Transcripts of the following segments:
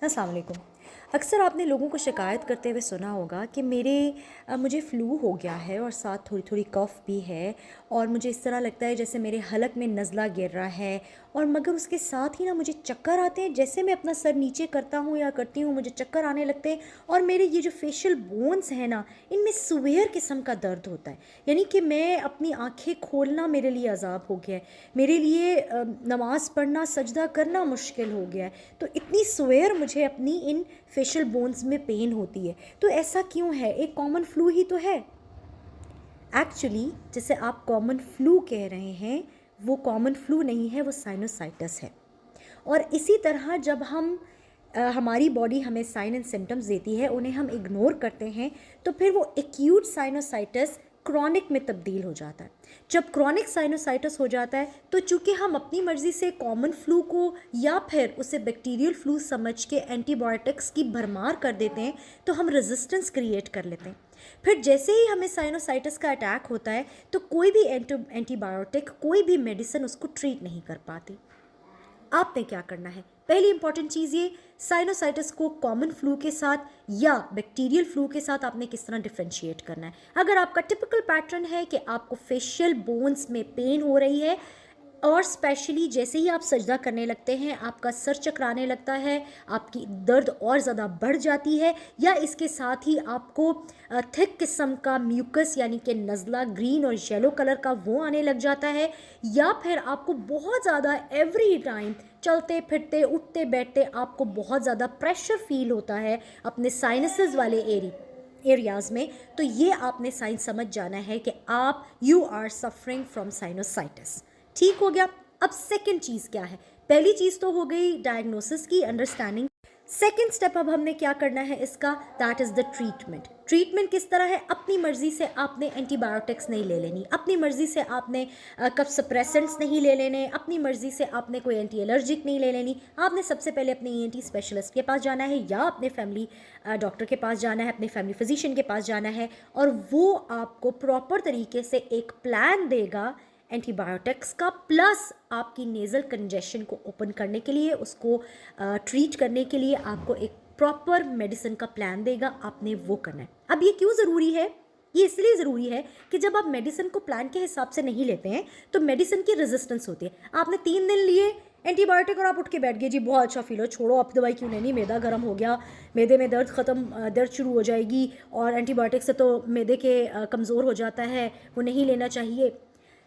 अस्सलाम वालेकुम। अक्सर आपने लोगों को शिकायत करते हुए सुना होगा कि मुझे फ़्लू हो गया है और साथ थोड़ी-थोड़ी कफ़ भी है और मुझे इस तरह लगता है जैसे मेरे हलक में नज़ला गिर रहा है और मगर उसके साथ ही ना मुझे चक्कर आते हैं। जैसे मैं अपना सर नीचे करता हूँ या करती हूँ, मुझे चक्कर आने लगते हैं और मेरे ये जो फ़ेशियल बोन्स हैं ना, इनमें सुवेयर किस्म का दर्द होता है। यानी कि मैं अपनी आँखें खोलना मेरे लिए अज़ाब हो गया है। मेरे लिए नमाज़ पढ़ना, सजदा करना मुश्किल हो गया है। तो इतनी स्वेयर मुझे अपनी इन फेशियल बोन्स में पेन होती है। तो ऐसा क्यों है? एक कॉमन फ्लू ही तो है। एक्चुअली जिसे आप कॉमन फ्लू कह रहे हैं, वो कॉमन फ्लू नहीं है, वो साइनोसाइटिस है। और इसी तरह जब हमारी बॉडी हमें साइन एंड सिम्टम्स देती है, उन्हें हम इग्नोर करते हैं, तो फिर वो एक्यूट साइनोसाइटिस क्रॉनिक में तब्दील हो जाता है। जब क्रॉनिक साइनोसाइटिस हो जाता है तो चूँकि हम अपनी मर्ज़ी से कॉमन फ्लू को या फिर उसे बैक्टीरियल फ्लू समझ के एंटीबायोटिक्स की भरमार कर देते हैं, तो हम रेजिस्टेंस क्रिएट कर लेते हैं। फिर जैसे ही हमें साइनोसाइटिस का अटैक होता है तो कोई भी एंटीबायोटिक, कोई भी मेडिसिन उसको ट्रीट नहीं कर पाती। आपने क्या करना है? पहली इंपॉर्टेंट चीज़ ये, साइनोसाइटिस को कॉमन फ्लू के साथ या बैक्टीरियल फ्लू के साथ आपने किस तरह डिफरेंशिएट करना है। अगर आपका टिपिकल पैटर्न है कि आपको फेशियल बोन्स में पेन हो रही है और स्पेशली जैसे ही आप सजदा करने लगते हैं आपका सर चकराने लगता है, आपकी दर्द और ज़्यादा बढ़ जाती है, या इसके साथ ही आपको थिक किस्म का म्यूकस यानी कि नज़ला ग्रीन और येलो कलर का वो आने लग जाता है, या फिर आपको बहुत ज़्यादा एवरी टाइम चलते फिरते उठते बैठते आपको बहुत ज़्यादा प्रेशर फील होता है अपने साइनसेस वाले एरियाज़ में, तो ये आपने साइन समझ जाना है कि you are suffering from sinusitis. ठीक हो गया। अब सेकंड चीज़ क्या है? पहली चीज़ तो हो गई डायग्नोसिस की, अंडरस्टैंडिंग। सेकंड स्टेप अब हमने क्या करना है इसका, that is the treatment. Treatment किस तरह है? अपनी मर्ज़ी से आपने एंटीबायोटिक्स नहीं ले लेनी, अपनी मर्ज़ी से आपने कफ सप्रेसेंट्स नहीं ले लेने, अपनी मर्ज़ी से आपने कोई एंटी एलर्जिक नहीं ले लेनी। आपने सबसे पहले अपने ईएनटी स्पेशलिस्ट के पास जाना है या अपने फैमिली डॉक्टर के पास जाना है, अपने फैमिली फिजिशियन के पास जाना है, और वो आपको प्रॉपर तरीके से एक प्लान देगा एंटीबायोटिक्स का, प्लस आपकी नेज़ल कंजेशन को ओपन करने के लिए, उसको ट्रीट करने के लिए आपको एक प्रॉपर मेडिसिन का प्लान देगा। आपने वो करना है। अब ये क्यों ज़रूरी है? ये इसलिए ज़रूरी है कि जब आप मेडिसिन को प्लान के हिसाब से नहीं लेते हैं तो मेडिसिन की रेजिस्टेंस होती है। आपने 3 दिन लिए एंटीबायोटिक और आप उठ के बैठ गए, जी बहुत अच्छा फील हो, छोड़ो अब दवाई क्यों लेनी, मैदा गर्म हो गया, मैदे में दर्द ख़त्म, दर्द शुरू हो जाएगी, और एंटीबायोटिक से तो मैदे के कमज़ोर हो जाता है, वो नहीं लेना चाहिए।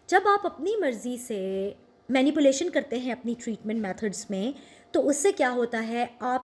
जब आप अपनी मर्ज़ी से मैनिपुलेशन करते हैं अपनी ट्रीटमेंट मेथड्स में, तो उससे क्या होता है, आप